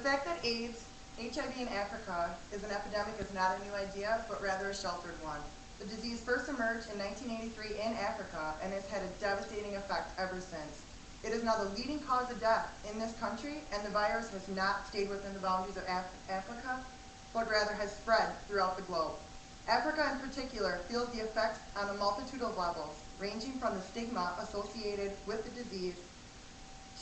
fact that AIDS, HIV in Africa, is an epidemic is not a new idea, but rather a sheltered one. The disease first emerged in 1983 in Africa and has had a devastating effect ever since. It is now the leading cause of death in this country, and the virus has not stayed within the boundaries of Africa, but rather has spread throughout the globe. Africa in particular feels the effects on a multitude of levels, ranging from the stigma associated with the disease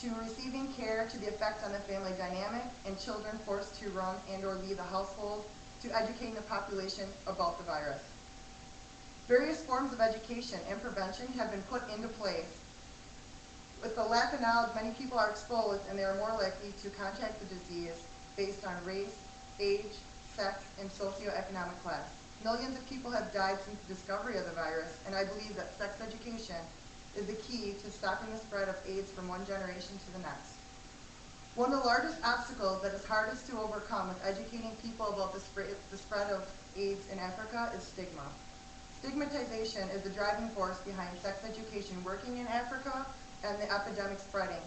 to receiving care, to the effect on the family dynamic and children forced to run and or leave the household, to educating the population about the virus. Various forms of education and prevention have been put into place. With the lack of knowledge, many people are exposed and they are more likely to contract the disease based on race, age, sex, and socioeconomic class. Millions of people have died since the discovery of the virus, and I believe that sex education is the key to stopping the spread of AIDS from one generation to the next. One of the largest obstacles that is hardest to overcome with educating people about the spread of AIDS in Africa is stigma. Stigmatization is the driving force behind sex education working in Africa and the epidemic spreading.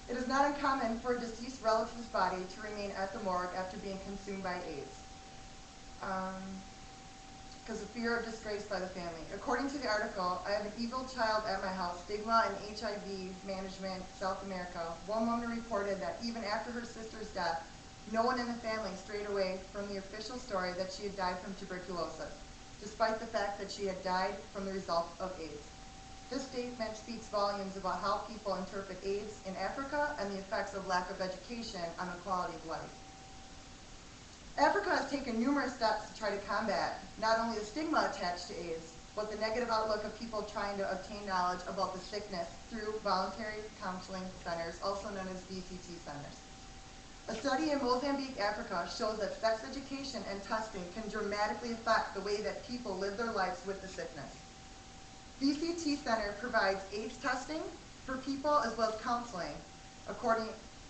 It is not uncommon for a deceased relative's body to remain at the morgue after being consumed by AIDS, because of fear of disgrace by the family. According to the article, I have an evil child at my house, stigma and HIV management, South America. One woman reported that even after her sister's death, no one in the family strayed away from the official story that she had died from tuberculosis, despite the fact that she had died from the result of AIDS. This statement speaks volumes about how people interpret AIDS in Africa and the effects of lack of education on the quality of life. Africa has taken numerous steps to try to combat not only the stigma attached to AIDS, but the negative outlook of people trying to obtain knowledge about the sickness through voluntary counseling centers, also known as VCT centers. A study in Mozambique, Africa, shows that sex education and testing can dramatically affect the way that people live their lives with the sickness. VCT Center provides AIDS testing for people as well as counseling, according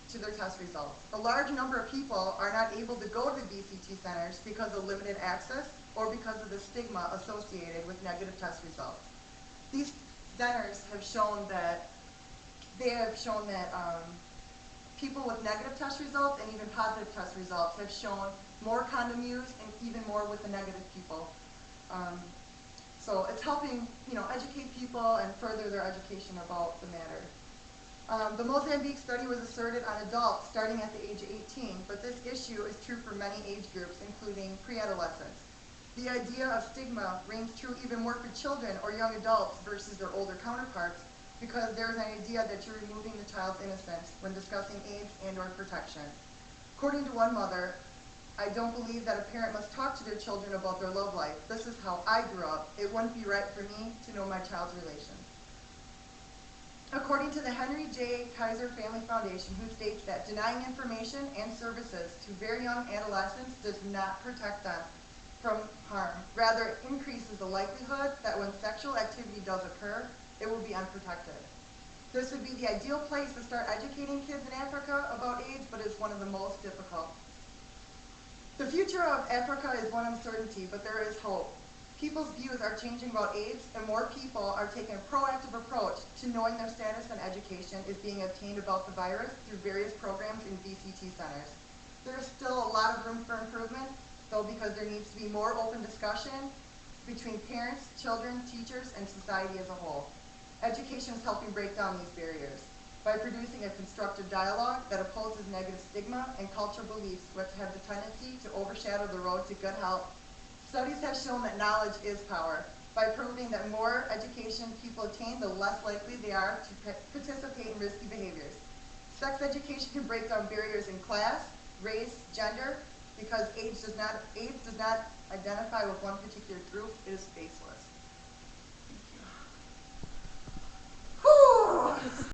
to their test results. A large number of people are not able to go to the VCT centers because of limited access or because of the stigma associated with negative test results. These centers have shown that people with negative test results and even positive test results have shown more condom use and even more with the negative people. So it's helping, educate people and further their education about the matter. The Mozambique study was asserted on adults starting at the age of 18, but this issue is true for many age groups, including pre-adolescents. The idea of stigma rings true even more for children or young adults versus their older counterparts, because there's an idea that you're removing the child's innocence when discussing AIDS and or protection. According to one mother, I don't believe that a parent must talk to their children about their love life. This is how I grew up. It wouldn't be right for me to know my child's relations. According to the Henry J. Kaiser Family Foundation, who states that denying information and services to very young adolescents does not protect them from harm. Rather, it increases the likelihood that when sexual activity does occur, it will be unprotected. This would be the ideal place to start educating kids in Africa about AIDS, but it's one of the most difficult. The future of Africa is one uncertainty, but there is hope. People's views are changing about AIDS, and more people are taking a proactive approach to knowing their status and education is being obtained about the virus through various programs in VCT centers. There is still a lot of room for improvement, though, because there needs to be more open discussion between parents, children, teachers, and society as a whole. Education is helping break down these barriers by producing a constructive dialogue that opposes negative stigma and cultural beliefs which have the tendency to overshadow the road to good health. Studies have shown that knowledge is power. By proving that more education people attain, the less likely they are to participate in risky behaviors. Sex education can break down barriers in class, race, gender, because AIDS does not identify with one particular group. It is faceless. Thank you. Whew.